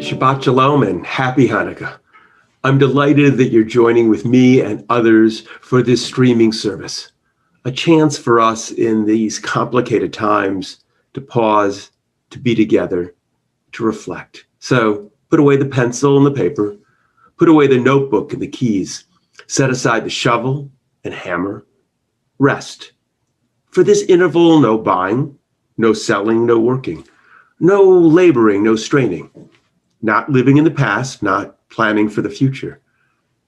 Shabbat Shalom and happy Hanukkah. I'm delighted that you're joining with me and others for this streaming service, a chance for us in these complicated times to pause, to be together, to reflect. So put away the pencil and the paper, put away the notebook and the keys, set aside the shovel and hammer, rest. For this interval, no buying, no selling, no working, no laboring, no straining. Not living in the past, not planning for the future.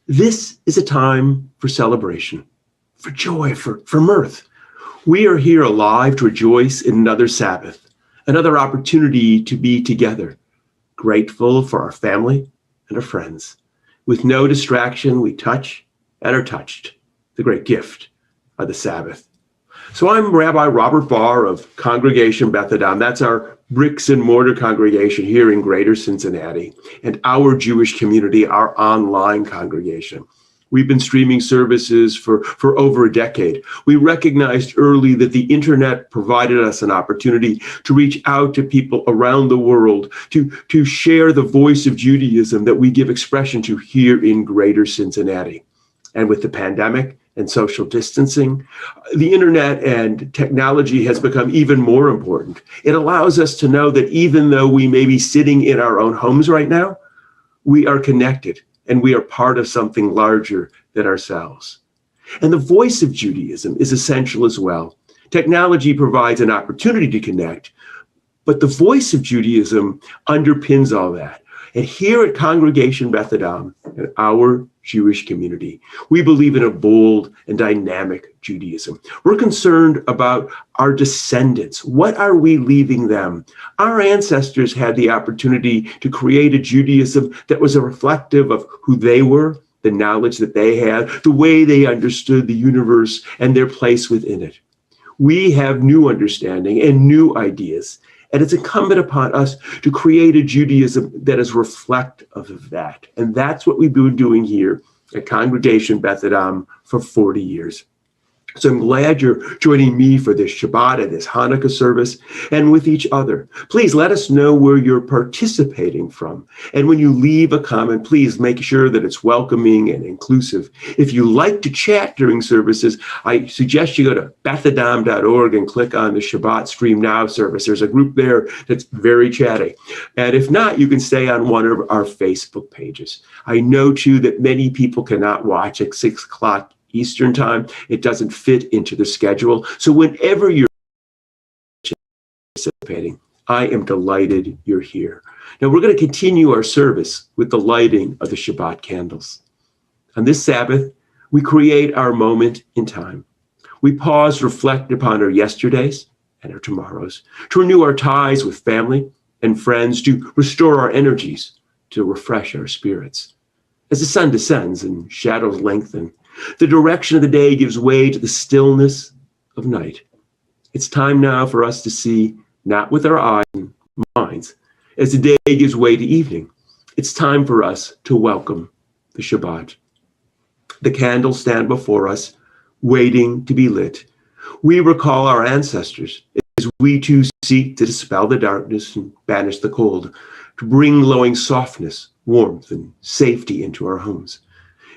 This is a time for celebration, for joy, for mirth. We are here alive to rejoice in another Sabbath, another opportunity to be together, grateful for our family and our friends. With no distraction, we touch and are touched, the great gift of the Sabbath. So I'm Rabbi Robert Barr of Congregation Beth Adam. That's our bricks and mortar congregation here in Greater Cincinnati, and our Jewish community, our online congregation. We've been streaming services for over a decade. We recognized early that the internet provided us an opportunity to reach out to people around the world, to share the voice of Judaism that we give expression to here in Greater Cincinnati. And with the pandemic and social distancing, the internet and technology has become even more important. It allows us to know that even though we may be sitting in our own homes right now, we are connected and we are part of something larger than ourselves. And the voice of Judaism is essential as well. Technology provides an opportunity to connect, but the voice of Judaism underpins all that. And here at Congregation Beth Adam, in our Jewish community, we believe in a bold and dynamic Judaism. We're concerned about our descendants. What are we leaving them? Our ancestors had the opportunity to create a Judaism that was reflective of who they were, the knowledge that they had, the way they understood the universe and their place within it. We have new understanding and new ideas. And it's incumbent upon us to create a Judaism that is reflective of that. And that's what we've been doing here at Congregation Beth Adam for 40 years. So I'm glad you're joining me for this Shabbat and this Hanukkah service and with each other. Please let us know where you're participating from. And when you leave a comment, please make sure that it's welcoming and inclusive. If you like to chat during services, I suggest you go to bethadam.org and click on the Shabbat Stream Now service. There's a group there that's very chatty. And if not, you can stay on one of our Facebook pages. I know too that many people cannot watch at 6 o'clock Eastern time. It doesn't fit into the schedule. So whenever you're participating, I am delighted you're here. Now we're going to continue our service with the lighting of the Shabbat candles. On this Sabbath, we create our moment in time. We pause, reflect upon our yesterdays and our tomorrows, to renew our ties with family and friends, to restore our energies, to refresh our spirits. As the sun descends and shadows lengthen, the direction of the day gives way to the stillness of night. It's time now for us to see, not with our eyes and minds, as the day gives way to evening. It's time for us to welcome the Shabbat. The candles stand before us, waiting to be lit. We recall our ancestors as we too seek to dispel the darkness and banish the cold, to bring glowing softness, warmth, and safety into our homes.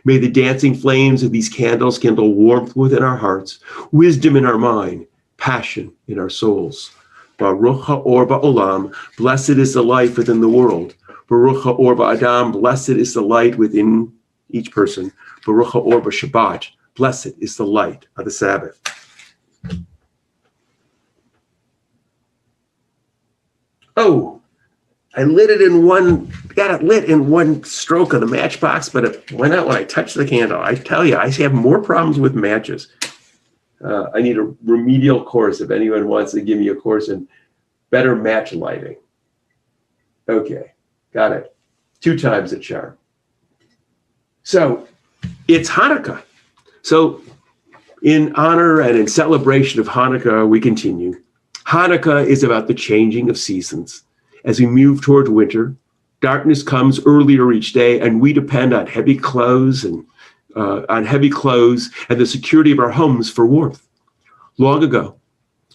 May the dancing flames of these candles kindle warmth within our hearts, wisdom in our mind, passion in our souls. Baruch ha'or ba'olam, blessed is the life within the world. Baruch ha'or ba'adam, blessed is the light within each person. Baruch ha'or ba'shabbat, blessed is the light of the Sabbath. Oh, I lit it in one, got it lit in one stroke of the matchbox, but it went out when I touched the candle. I tell you, I have more problems with matches. I need a remedial course if anyone wants to give me a course in better match lighting. Okay, got it. 2 times the charm. So it's Hanukkah. So in honor and in celebration of Hanukkah, we continue. Hanukkah is about the changing of seasons. As we move toward winter, darkness comes earlier each day, and we depend on heavy clothes and the security of our homes for warmth. Long ago,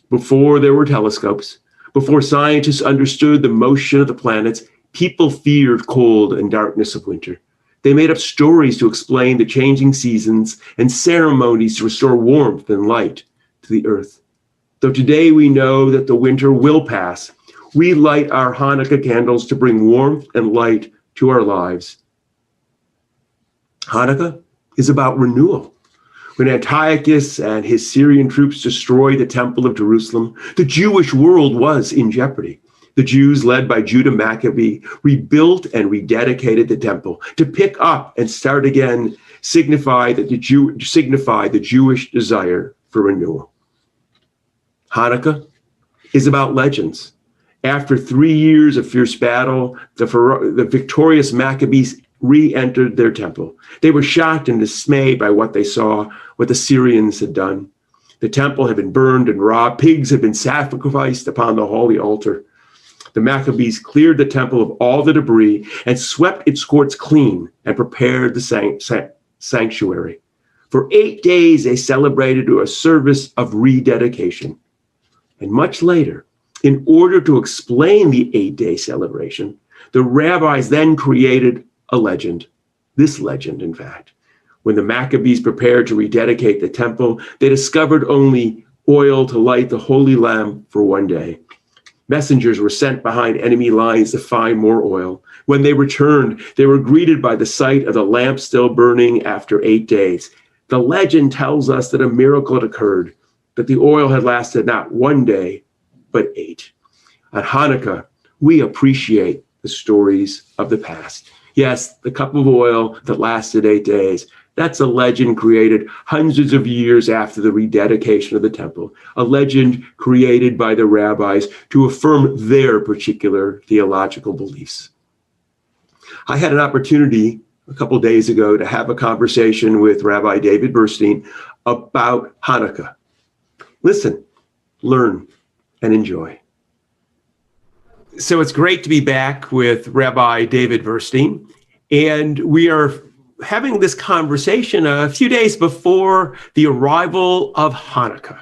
before there were telescopes, before scientists understood the motion of the planets, People feared cold and darkness of winter. They made up stories to explain the changing seasons and ceremonies to restore warmth and light to the earth. Though today we know that the winter will pass, we light our Hanukkah candles to bring warmth and light to our lives. Hanukkah is about renewal. When Antiochus and his Syrian troops destroyed the Temple of Jerusalem, the Jewish world was in jeopardy. The Jews, led by Judah Maccabee, rebuilt and rededicated the temple. To pick up and start again signify the Jewish desire for renewal. Hanukkah is about legends. After 3 years of fierce battle, the victorious Maccabees re-entered their temple. They were shocked and dismayed by what they saw, what the Syrians had done. The temple had been burned and robbed. Pigs had been sacrificed upon the holy altar. The Maccabees cleared the temple of all the debris and swept its courts clean and prepared the sanctuary. For 8 days, they celebrated a service of rededication. And much later, in order to explain the 8-day celebration, the rabbis then created a legend. This legend, in fact. When the Maccabees prepared to rededicate the temple, they discovered only oil to light the holy lamp for 1 day. Messengers were sent behind enemy lines to find more oil. When they returned, they were greeted by the sight of the lamp still burning after 8 days. The legend tells us that a miracle had occurred, that the oil had lasted not 1 day, but 8. On Hanukkah, we appreciate the stories of the past. Yes, the cup of oil that lasted 8 days. That's a legend created hundreds of years after the rededication of the temple, a legend created by the rabbis to affirm their particular theological beliefs. I had an opportunity a couple of days ago to have a conversation with Rabbi David Burstein about Hanukkah. Listen, learn, and enjoy. So it's great to be back with Rabbi David Burstein, and we are having this conversation a few days before the arrival of Hanukkah.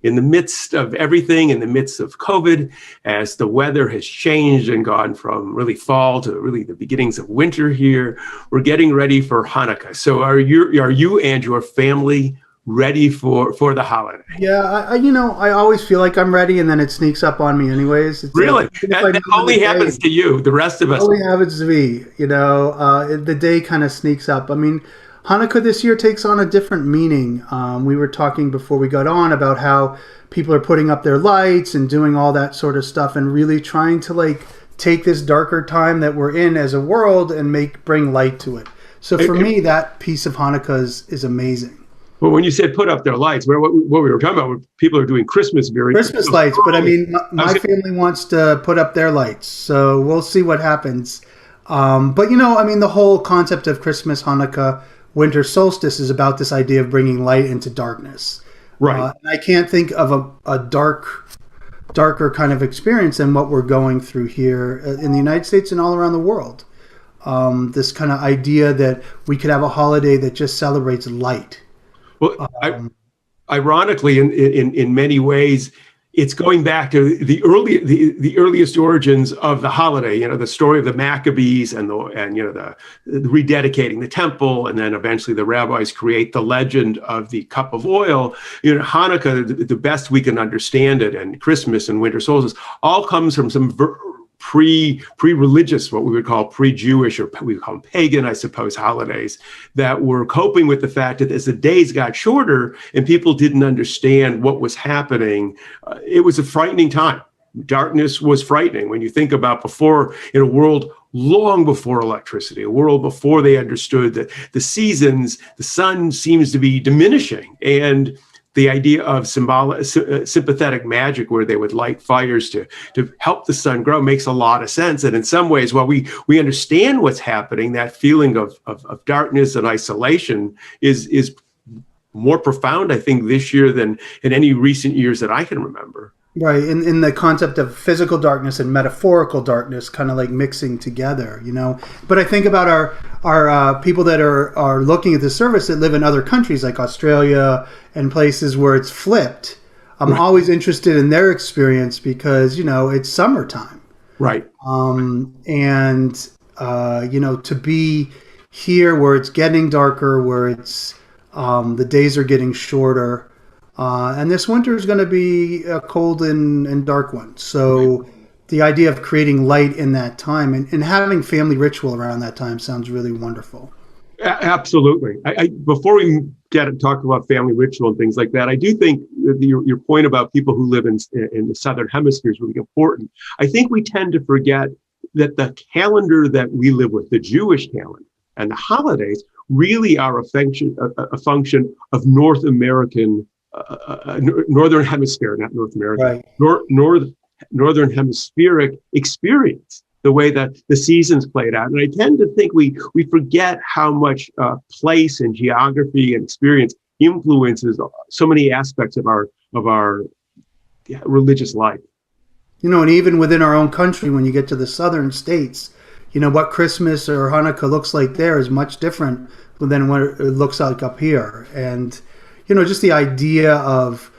In the midst of everything, in the midst of COVID, as the weather has changed and gone from really fall to really the beginnings of winter here, we're getting ready for Hanukkah. So are you and your family ready for the holiday? Yeah, I always feel like I'm ready, and then it sneaks up on me anyways. Really? That only happens to you. The rest of us. Only happens to me. The day kind of sneaks up. I mean, Hanukkah this year takes on a different meaning. We were talking before we got on about how people are putting up their lights and doing all that sort of stuff and really trying to take this darker time that we're in as a world and bring light to it. So for me, that piece of Hanukkah is amazing. Well, when you said put up their lights, what we were talking about, people are doing Christmas lights, but I mean, my family wants to put up their lights, so we'll see what happens. But the whole concept of Christmas, Hanukkah, winter solstice is about this idea of bringing light into darkness. Right. And I can't think of a darker kind of experience than what we're going through here in the United States and all around the world. This kind of idea that we could have a holiday that just celebrates light. Well, ironically, in many ways, it's going back to the earliest origins of the holiday. The story of the Maccabees and the rededicating the temple, and then eventually the rabbis create the legend of the cup of oil. Hanukkah, the best we can understand it, and Christmas and winter solstice all comes from some pre-religious, what we would call pre-Jewish, or we would call them pagan, I suppose, holidays that were coping with the fact that as the days got shorter and people didn't understand what was happening, it was a frightening time. Darkness was frightening. When you think about before, in a world long before electricity, a world before they understood that the seasons, the sun seems to be diminishing, and the idea of sympathetic magic, where they would light fires to help the sun grow, makes a lot of sense. And in some ways, while we understand what's happening, that feeling of darkness and isolation is more profound, I think, this year than in any recent years that I can remember. Right, in the concept of physical darkness and metaphorical darkness kind of mixing together, But I think about our people that are looking at the service that live in other countries like Australia and places where it's flipped. I'm always interested in their experience because, it's summertime. Right. And to be here where it's getting darker, where it's the days are getting shorter, and this winter is going to be a cold and dark one. So the idea of creating light in that time and having family ritual around that time sounds really wonderful. Absolutely. Before we get to talk about family ritual and things like that, I do think that your point about people who live in the Southern Hemisphere is really important. I think we tend to forget that the calendar that we live with, the Jewish calendar and the holidays, really are a function of North American, Northern Hemisphere, not North American, Right. Northern Hemispheric experience, the way that the seasons played out. And I tend to think we forget how much place and geography and experience influences so many aspects of our religious life. And even within our own country, when you get to the southern states, what Christmas or Hanukkah looks like there is much different than what it looks like up here. And, just the idea of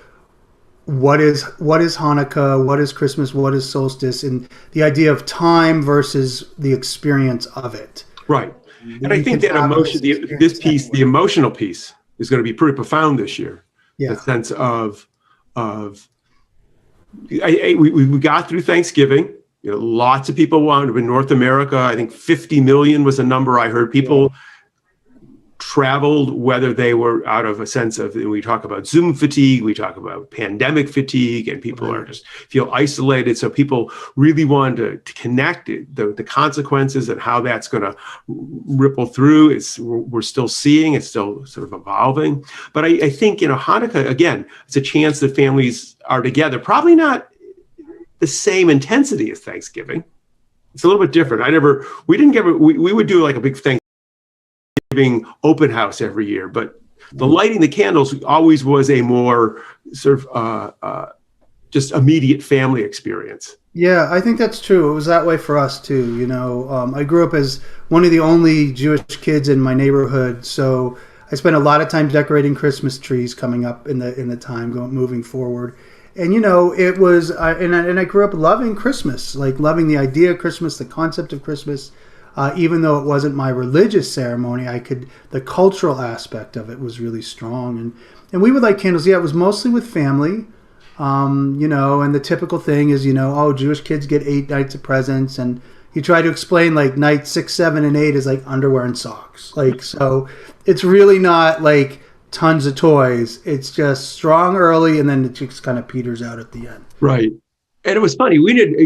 what is Hanukkah, what is Christmas, what is solstice, and the idea of time versus the experience of it. Right. And I think that the emotional piece is going to be pretty profound this year. Yeah. The sense of we got through Thanksgiving. Lots of people wanted in North America. I think 50 million was a number I heard. People traveled, whether they were out of a sense of, we talk about Zoom fatigue, we talk about pandemic fatigue, and people are just feel isolated. So people really wanted to connect the consequences and how that's going to ripple through. We're still seeing, it's still sort of evolving. But I think, Hanukkah, again, it's a chance that families are together, probably not the same intensity as Thanksgiving. It's a little bit different. We would do like a big Thanksgiving open house every year, but the lighting the candles always was a more sort of just immediate family experience. Yeah, I think that's true. It was that way for us too. I grew up as one of the only Jewish kids in my neighborhood, so I spent a lot of time decorating Christmas trees coming up in the time moving forward. And it was, and I grew up loving Christmas, like loving the idea of Christmas, the concept of Christmas. Even though it wasn't my religious ceremony, the cultural aspect of it was really strong. And we would light candles. Yeah, it was mostly with family, and the typical thing is, Jewish kids get 8 nights of presents. And you try to explain like night 6, 7, and 8 is like underwear and socks. Like, so it's really not like tons of toys. It's just strong early, and then it just kind of peters out at the end. Right. And it was funny.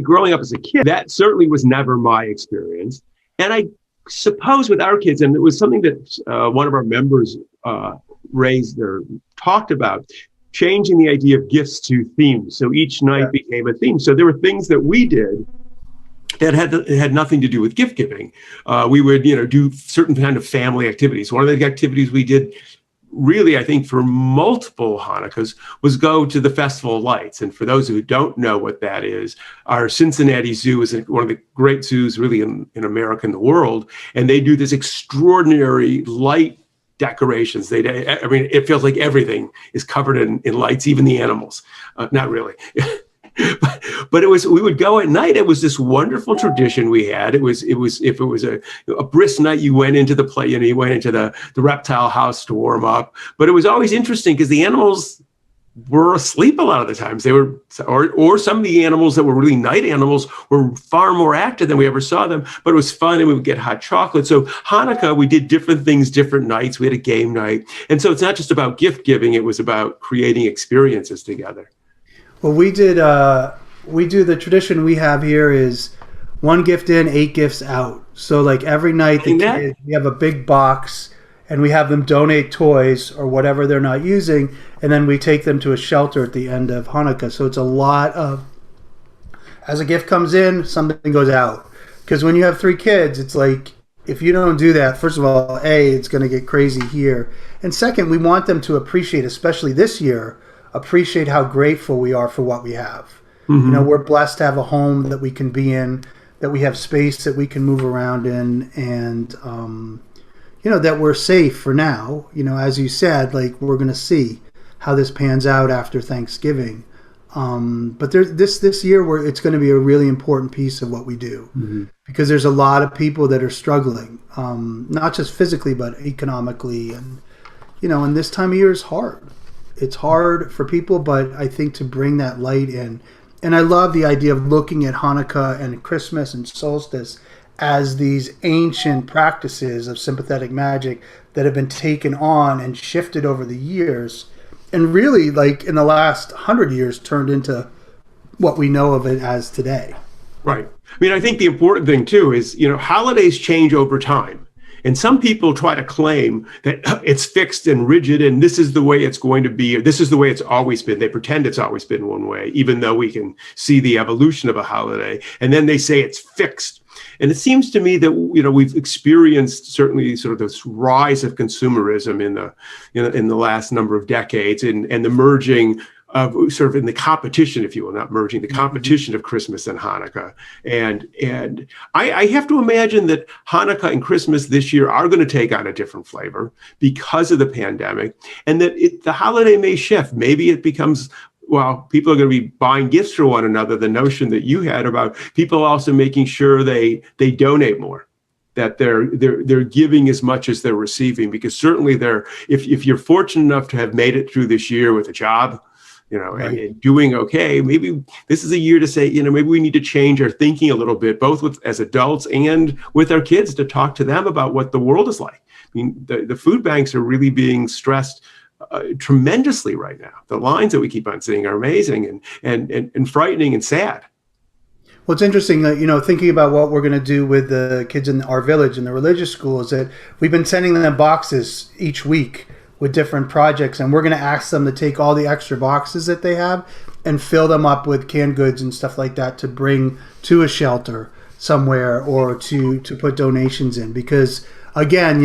Growing up as a kid, that certainly was never my experience. And I suppose with our kids, and it was something that one of our members raised or talked about, changing the idea of gifts to themes. So each night became a theme. So there were things that we did that had nothing to do with gift giving. We would, do certain kind of family activities. One of the activities we did, really, I think for multiple Hanukkahs, was go to the Festival of Lights. And for those who don't know what that is, our Cincinnati Zoo is one of the great zoos really in America and the world. And they do this extraordinary light decorations. It feels like everything is covered in lights, even the animals. Not really. But we would go at night. It was this wonderful tradition we had. It was if it was a brisk night, you went into you went into the reptile house to warm up. But it was always interesting because the animals were asleep a lot of the times. They were, or some of the animals that were really night animals were far more active than we ever saw them. But it was fun, and we would get hot chocolate. So Hanukkah, we did different things, different nights. We had a game night, and so it's not just about gift giving. It was about creating experiences together. Well, we do the tradition we have here is 1 gift in, 8 gifts out. So like every night we have a big box, and we have them donate toys or whatever they're not using, and then we take them to a shelter at the end of Hanukkah. So it's a lot of, as a gift comes in, something goes out. Because when you have 3 kids, it's like, if you don't do that, first of all, it's going to get crazy here. And second, we want them to appreciate, especially this year, appreciate how grateful we are for what we have. Mm-hmm. We're blessed to have a home that we can be in, that we have space that we can move around in, and that we're safe for now. As you said, like, we're going to see how this pans out after Thanksgiving. But this year where it's going to be a really important piece of what we do, because there's a lot of people that are struggling, not just physically but economically, and this time of year is hard. It's hard for people, but I think to bring that light in, and I love the idea of looking at Hanukkah and Christmas and solstice as these ancient practices of sympathetic magic that have been taken on and shifted over the years, and really, like in the last 100 years, turned into what we know of it as today. Right. I mean, I think the important thing too is, holidays change over time. And some people try to claim that it's fixed and rigid and this is the way it's going to be, or this is the way it's always been. They pretend it's always been one way, even though we can see the evolution of a holiday. And then they say it's fixed. And it seems to me that, we've experienced certainly sort of this rise of consumerism in the last number of decades, and the merging of sort of in the competition, if you will, not merging, the competition of Christmas and Hanukkah. And I have to imagine that Hanukkah and Christmas this year are going to take on a different flavor because of the pandemic, and that the holiday may shift. Maybe it becomes, well, people are going to be buying gifts for one another. The notion that you had about people also making sure they donate more, that they're giving as much as they're receiving, because certainly if you're fortunate enough to have made it through this year with a job, right, and doing okay, maybe this is a year to say, maybe we need to change our thinking a little bit, both as adults and with our kids, to talk to them about what the world is like. I mean, the food banks are really being stressed tremendously right now. The lines that we keep on seeing are amazing and frightening and sad. Well, it's interesting that, thinking about what we're going to do with the kids in our village in the religious school, is that we've been sending them boxes each week with different projects, and we're going to ask them to take all the extra boxes that they have and fill them up with canned goods and stuff like that to bring to a shelter somewhere, or to put donations in, because again,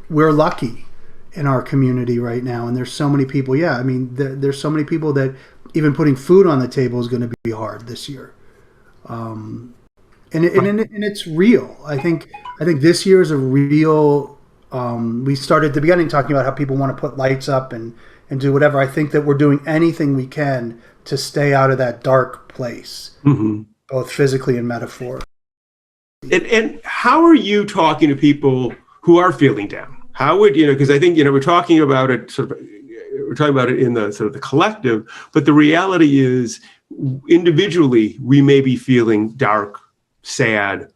we're lucky in our community right now, and there's so many people. There's so many people that even putting food on the table is going to be hard this year, and it's real. I think this year is a real. We started at the beginning talking about how people want to put lights up and do whatever. I think that we're doing anything we can to stay out of that dark place, both physically and metaphorically. And how are you talking to people who are feeling down? How would, because I think, we're talking about it in the sort of the collective, but the reality is individually, we may be feeling dark, sad,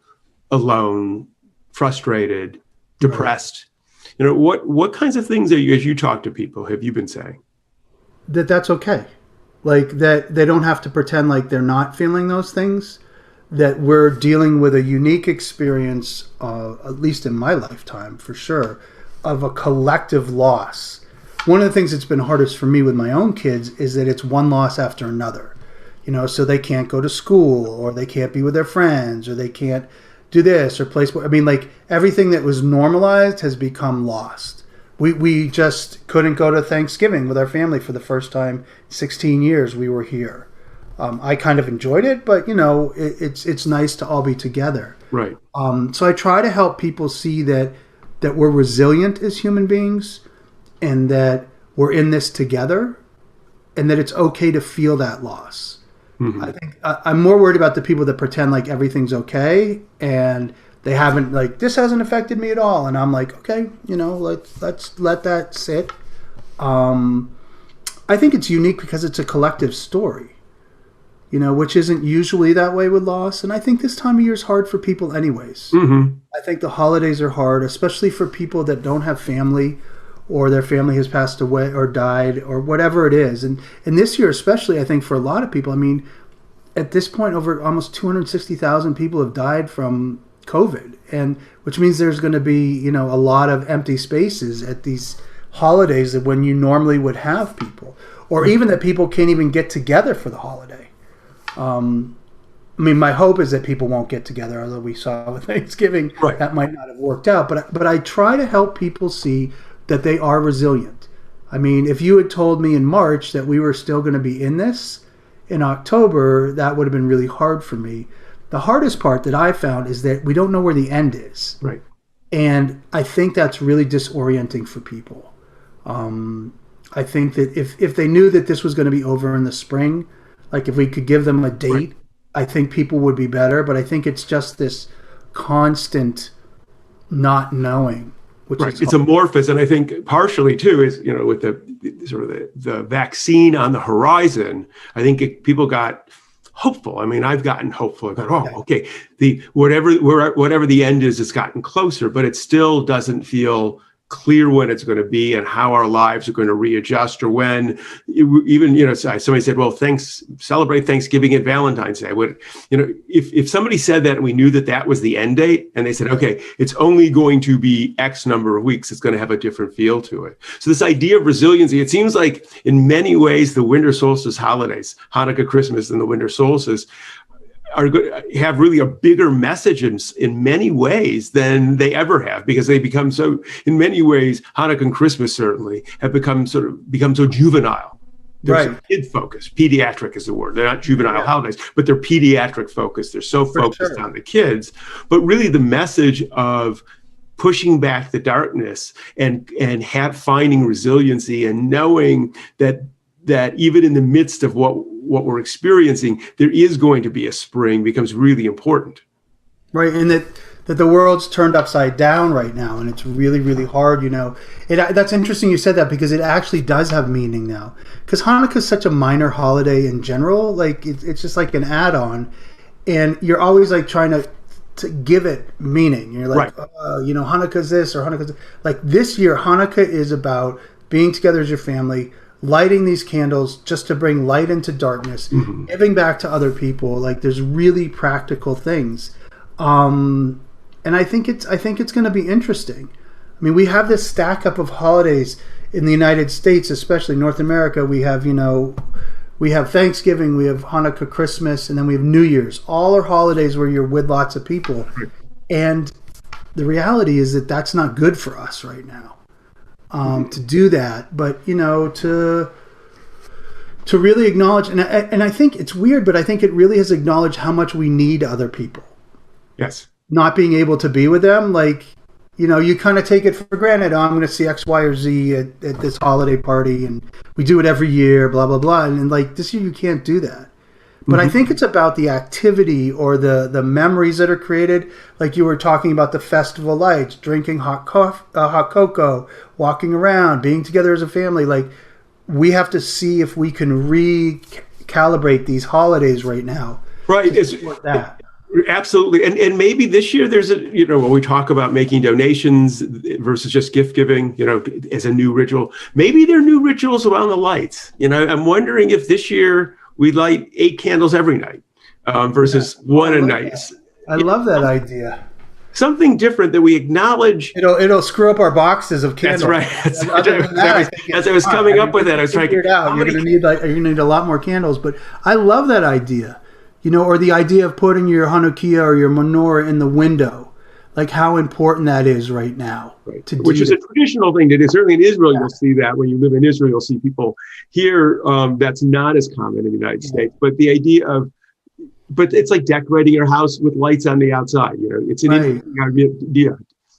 alone, frustrated, depressed. What kinds of things as you talk to people, have you been saying? That's okay. Like that they don't have to pretend like they're not feeling those things, that we're dealing with a unique experience, at least in my lifetime for sure, of a collective loss. One of the things that's been hardest for me with my own kids is that it's one loss after another. So they can't go to school, or they can't be with their friends, or they can't do this or play sport. I mean, like everything that was normalized has become lost. We just couldn't go to Thanksgiving with our family for the first time 16 years we were here. I kind of enjoyed it, but it's nice to all be together. Right. So I try to help people see that we're resilient as human beings, and that we're in this together, and that it's okay to feel that loss. I think I'm more worried about the people that pretend like everything's okay and they haven't, like, this hasn't affected me at all. And I'm like, okay, let's let that sit. I think it's unique because it's a collective story, which isn't usually that way with loss. And I think this time of year is hard for people anyways. I think the holidays are hard, especially for people that don't have family, or their family has passed away or died, or whatever it is. And this year especially, I think for a lot of people, I mean, at this point, over almost 260,000 people have died from COVID, and which means there's going to be, a lot of empty spaces at these holidays that when you normally would have people, or even that people can't even get together for the holiday. My hope is that people won't get together, although we saw with Thanksgiving that might not have worked out. But I try to help people see that they are resilient. I mean, if you had told me in March that we were still going to be in this in October, that would have been really hard for me. The hardest part that I found is that we don't know where the end is. Right. And I think that's really disorienting for people. I think that if they knew that this was going to be over in the spring, Like if we could give them a date, Right. I think people would be better. But I think it's just this constant not knowing, which Right. is It's hard. amorphous. And I think partially too is, with the sort of the vaccine on the horizon, I think people got hopeful. I mean, I've gotten hopeful. I go, oh, okay, whatever the end is, it's gotten closer, but it still doesn't feel clear when it's going to be and how our lives are going to readjust, or when even, somebody said, well, celebrate Thanksgiving and Valentine's Day. If somebody said that and we knew that was the end date, and they said, okay, it's only going to be X number of weeks, it's going to have a different feel to it. So this idea of resiliency, it seems like in many ways, the winter solstice holidays, Hanukkah, Christmas, and the winter solstice have really a bigger message in many ways than they ever have, because they become so, in many ways, Hanukkah and Christmas certainly have become so juvenile. They're so kid focused. Pediatric is the word. They're not juvenile holidays, but they're pediatric focused. They're so focused on the kids. But really the message of pushing back the darkness and finding resiliency, and knowing that even in the midst of what we're experiencing, there is going to be a spring, becomes really important. Right, and that the world's turned upside down right now, and it's really, really hard. That's interesting you said that, because it actually does have meaning now. Because Hanukkah is such a minor holiday in general, like it's just like an add-on, and you're always like trying to give it meaning. You're like, Hanukkah's this or Hanukkah's like this year. Hanukkah is about being together as your family, lighting these candles just to bring light into darkness, giving back to other people. Like there's really practical things. And I think it's going to be interesting. I mean, we have this stack up of holidays in the United States, especially North America. We have, we have Thanksgiving, we have Hanukkah, Christmas, and then we have New Year's. All are holidays where you're with lots of people. And the reality is that that's not good for us right now. To do that, but to really acknowledge, and I think it's weird, but I think it really has acknowledged how much we need other people. Yes. Not being able to be with them, like, you kind of take it for granted. Oh, I'm going to see X, Y, or Z at this holiday party, and we do it every year, blah, blah, blah. And like this year, you can't do that. But I think it's about the activity or the memories that are created. Like you were talking about the festival lights, drinking hot cocoa, walking around, being together as a family. Like we have to see if we can recalibrate these holidays right now. Right. Absolutely. And maybe this year there's when we talk about making donations versus just gift giving, as a new ritual, maybe there are new rituals around the lights. I'm wondering if this year we light 8 candles every night versus one a night. I love that idea. Something different that we acknowledge. It'll screw up our boxes of candles. That's right. As I was coming up with that, I was trying to figure it out. You're going to need a lot more candles, but I love that idea. Or the idea of putting your Hanukkah or your menorah in the window. Like how important that is right now. Right. Which is a traditional thing that is certainly in Israel. You'll see that when you live in Israel, you'll see people here. That's not as common in the United States. But the idea but it's like decorating your house with lights on the outside. It's an interesting idea.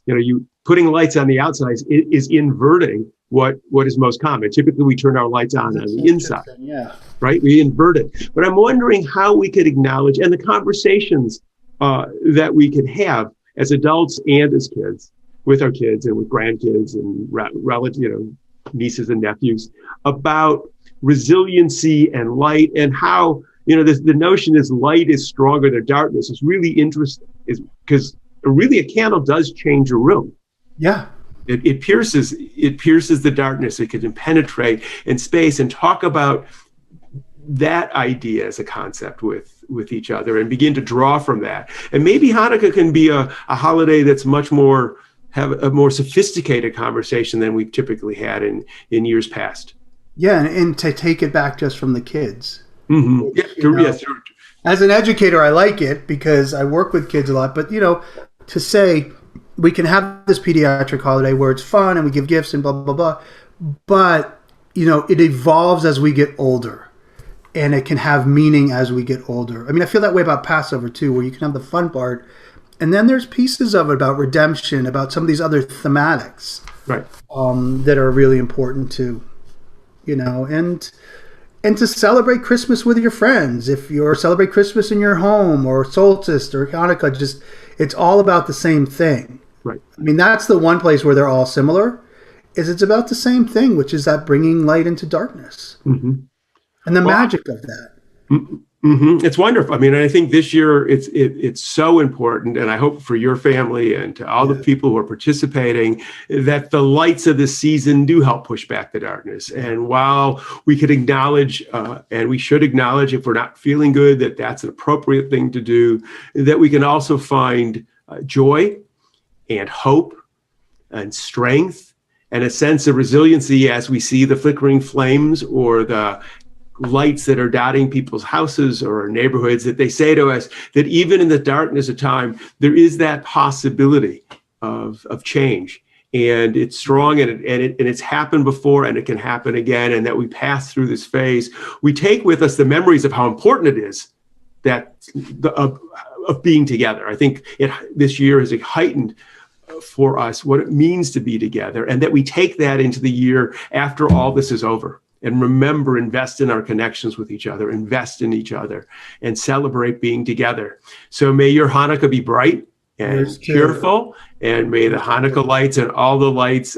You putting lights on the outside is inverting what is most common. Typically, we turn our lights on the inside. Yeah. Right. We invert it. But I'm wondering how we could acknowledge, and the conversations that we could have as adults and as kids, with our kids and with grandkids and relatives, nieces and nephews, about resiliency and light, and how, the notion is light is stronger than darkness is really interesting, because really a candle does change a room. Yeah. It pierces the darkness. It can penetrate in space, and talk about that idea as a concept with each other, and begin to draw from that. And maybe Hanukkah can be a holiday that's have a more sophisticated conversation than we've typically had in years past. Yeah, and to take it back just from the kids. Mm-hmm. Yes. As an educator, I like it because I work with kids a lot. But to say we can have this pediatric holiday where it's fun and we give gifts and blah blah blah, but it evolves as we get older. And it can have meaning as we get older. I mean, I feel that way about Passover too, where you can have the fun part, and then there's pieces of it about redemption, about some of these other thematics, right? That are really important too. And and to celebrate Christmas with your friends. If you celebrate Christmas in your home or solstice or Hanukkah, just it's all about the same thing. Right. I mean, that's the one place where they're all similar, is it's about the same thing, which is that bringing light into darkness and the magic of that. It's wonderful. I mean, I think this year it's so important, and I hope for your family and to all the people who are participating that the lights of this season do help push back the darkness. And while we could acknowledge, and we should acknowledge if we're not feeling good, that that's an appropriate thing to do, that we can also find joy and hope and strength and a sense of resiliency as we see the flickering flames or the lights that are dotting people's houses or neighborhoods, that they say to us that even in the darkness of time, there is that possibility of change. And it's strong, and it's happened before, and it can happen again, and that we pass through this phase. We take with us the memories of how important it is that of being together. I think this year has heightened for us what it means to be together, and that we take that into the year after all this is over. And remember, invest in our connections with each other, invest in each other, and celebrate being together. So may your Hanukkah be bright and cheerful, and may the Hanukkah lights and all the lights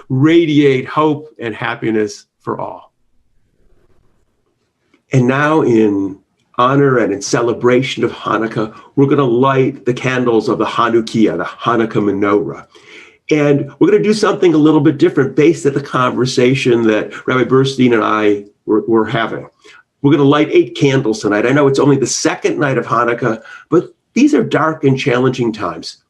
radiate hope and happiness for all. And now, in honor and in celebration of Hanukkah, we're going to light the candles of the Hanukkah, the Hanukkah menorah. And we're going to do something a little bit different based on the conversation that Rabbi Burstein and I were having. We're going to light 8 candles tonight. I know it's only the second night of Hanukkah, but these are dark and challenging times.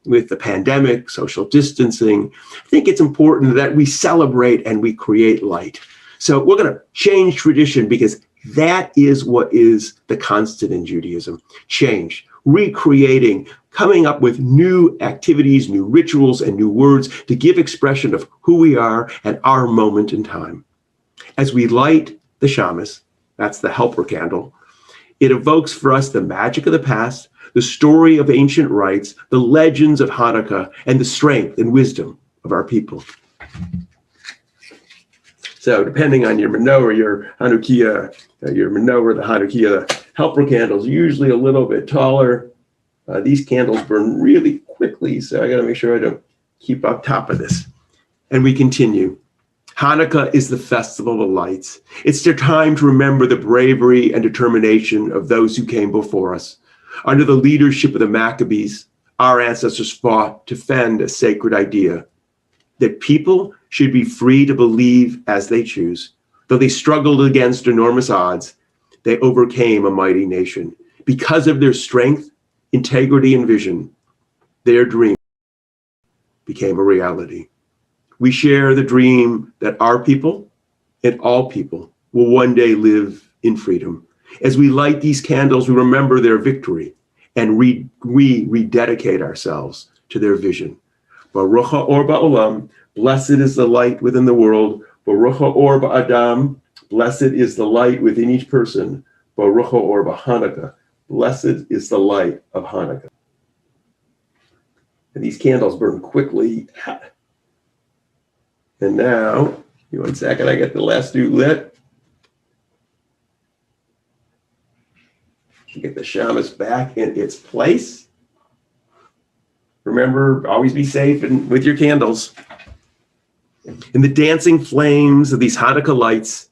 With the pandemic, social distancing, I think it's important that we celebrate and we create light. So we're going to change tradition, because that is what is the constant in Judaism: change, recreating, coming up with new activities, new rituals, and new words to give expression of who we are and our moment in time. As we light the shamas, that's the helper candle, it evokes for us the magic of the past, the story of ancient rites, the legends of Hanukkah, and the strength and wisdom of our people. So depending on your menorah, your Hanukkah, your menorah, the Hanukkah, the helper candles are usually a little bit taller. These candles burn really quickly, so I got to make sure I don't keep on top of this. And we continue. Hanukkah is the festival of lights. It's their time to remember the bravery and determination of those who came before us. Under the leadership of the Maccabees, our ancestors fought to defend a sacred idea that people should be free to believe as they choose. Though they struggled against enormous odds, they overcame a mighty nation. Because of their strength, integrity, and vision, their dream became a reality. We share the dream that our people and all people will one day live in freedom. As we light these candles, we remember their victory, and we rededicate ourselves to their vision. Baruch ha'or ba'olam, blessed is the light within the world. Baruch ha'or ba'adam, blessed is the light within each person. Baruch ha'or ba'Hanukkah, blessed is the light of Hanukkah. And these candles burn quickly. And now, give me 1 second, I get the last two lit. Get the shamas back in its place. Remember, always be safe and with your candles. In the dancing flames of these Hanukkah lights,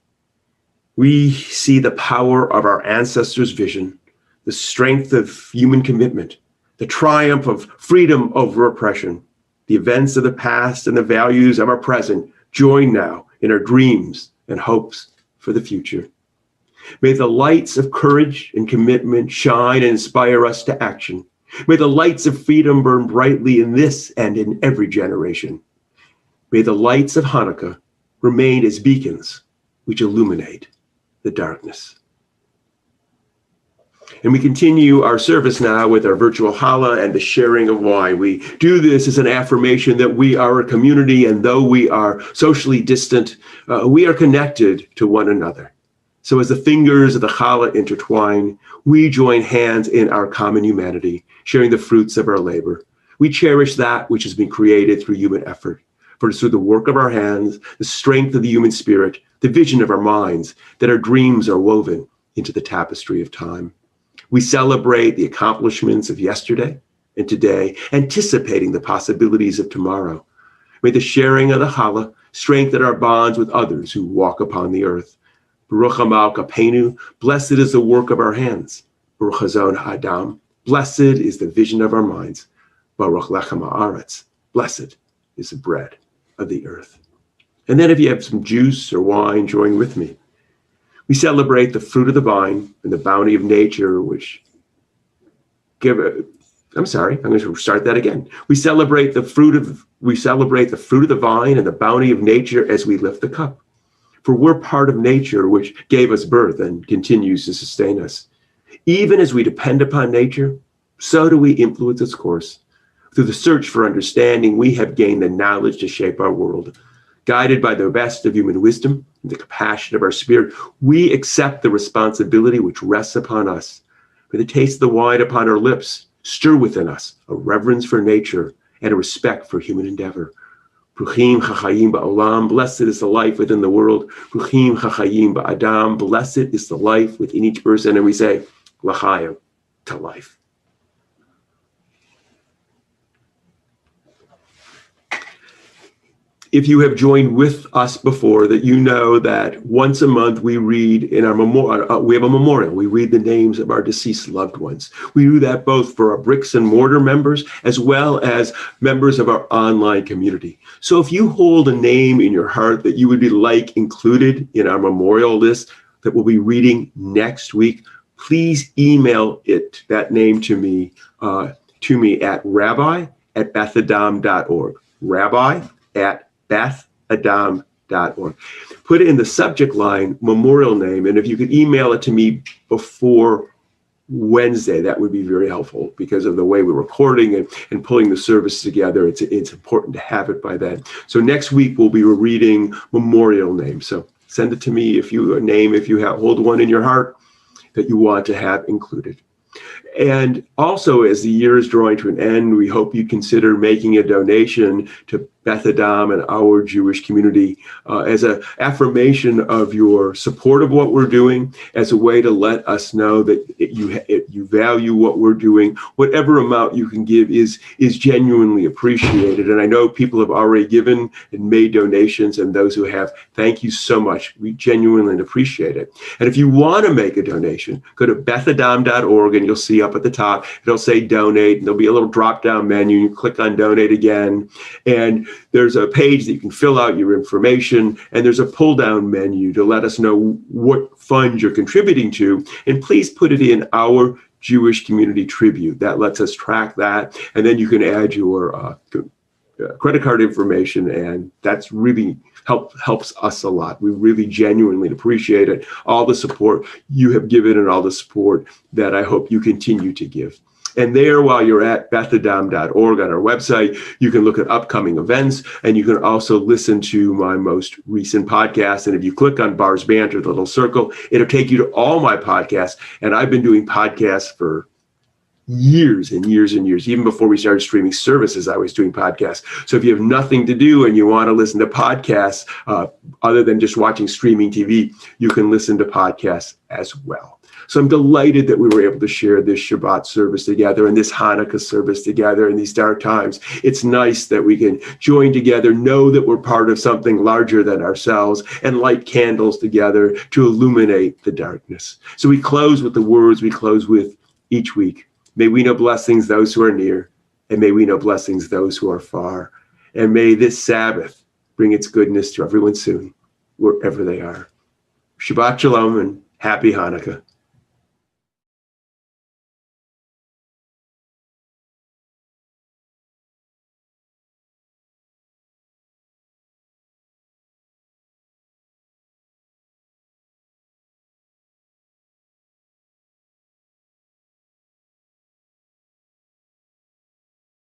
we see the power of our ancestors' vision, the strength of human commitment, the triumph of freedom over oppression. The events of the past and the values of our present join now in our dreams and hopes for the future. May the lights of courage and commitment shine and inspire us to action. May the lights of freedom burn brightly in this and in every generation. May the lights of Hanukkah remain as beacons which illuminate the darkness. And we continue our service now with our virtual challah and the sharing of wine. We do this as an affirmation that we are a community, and though we are socially distant, we are connected to one another. So as the fingers of the challah intertwine, we join hands in our common humanity, sharing the fruits of our labor. We cherish that which has been created through human effort. For it's through the work of our hands, the strength of the human spirit, the vision of our minds, that our dreams are woven into the tapestry of time. We celebrate the accomplishments of yesterday and today, anticipating the possibilities of tomorrow. May the sharing of the challah strengthen our bonds with others who walk upon the earth. Baruch Amal Kapenu, blessed is the work of our hands. Baruch Hazon Ha'adam, blessed is the vision of our minds. Baruch Lechem Haaretz, blessed is the bread of the earth. And then if you have some juice or wine, join with me. We celebrate the fruit of the vine and the bounty of nature, which I'm going to start that again. We celebrate the fruit of the vine and the bounty of nature as we lift the cup. For we're part of nature, which gave us birth and continues to sustain us. Even as we depend upon nature, so do we influence its course. Through the search for understanding, we have gained the knowledge to shape our world. Guided by the best of human wisdom and the compassion of our spirit, we accept the responsibility which rests upon us. May the taste of the wine upon our lips stir within us a reverence for nature and a respect for human endeavor. Bruchim chachayim ba'olam, blessed is the life within the world. Bruchim chachayim ba'adam, blessed is the life within each person. And we say, l'chaim, to life. If you have joined with us before, that you know that once a month we read in our memorial, we have a memorial. We read the names of our deceased loved ones. We do that both for our bricks and mortar members as well as members of our online community. So if you hold a name in your heart that you would be like included in our memorial list that we'll be reading next week, please email that name to me at rabbi@bethadam.org. rabbi@bethadam.org. Put it in the subject line, memorial name, and if you could email it to me before Wednesday, that would be very helpful because of the way we're recording and pulling the service together. It's important to have it by then. So next week we'll be reading memorial names. So send it to me if you hold one in your heart that you want to have included. And also, as the year is drawing to an end, we hope you consider making a donation to Beth Adam and our Jewish community as an affirmation of your support of what we're doing, as a way to let us know that you value what we're doing. Whatever amount you can give is genuinely appreciated. And I know people have already given and made donations, and those who have, thank you so much. We genuinely appreciate it. And if you want to make a donation, go to bethadam.org and you'll see up at the top, it'll say donate, and there'll be a little drop-down menu. You click on donate again, and there's a page that you can fill out your information, and there's a pull-down menu to let us know what fund you're contributing to, and please put it in our Jewish community tribute. That lets us track that, and then you can add your credit card information, and that's really helps us a lot. We really genuinely appreciate it, all the support you have given and all the support that I hope you continue to give. And there, while you're at bethadam.org on our website, you can look at upcoming events, and you can also listen to my most recent podcast. And if you click on Bar's Banter, the little circle, it'll take you to all my podcasts. And I've been doing podcasts for years and years and years. Even before we started streaming services, I was doing podcasts. So if you have nothing to do and you want to listen to podcasts, other than just watching streaming TV, you can listen to podcasts as well. So I'm delighted that we were able to share this Shabbat service together and this Hanukkah service together in these dark times. It's nice that we can join together, know that we're part of something larger than ourselves, and light candles together to illuminate the darkness. So we close with the words we close with each week. May we know blessings those who are near, and may we know blessings those who are far. And may this Sabbath bring its goodness to everyone soon, wherever they are. Shabbat Shalom and Happy Hanukkah.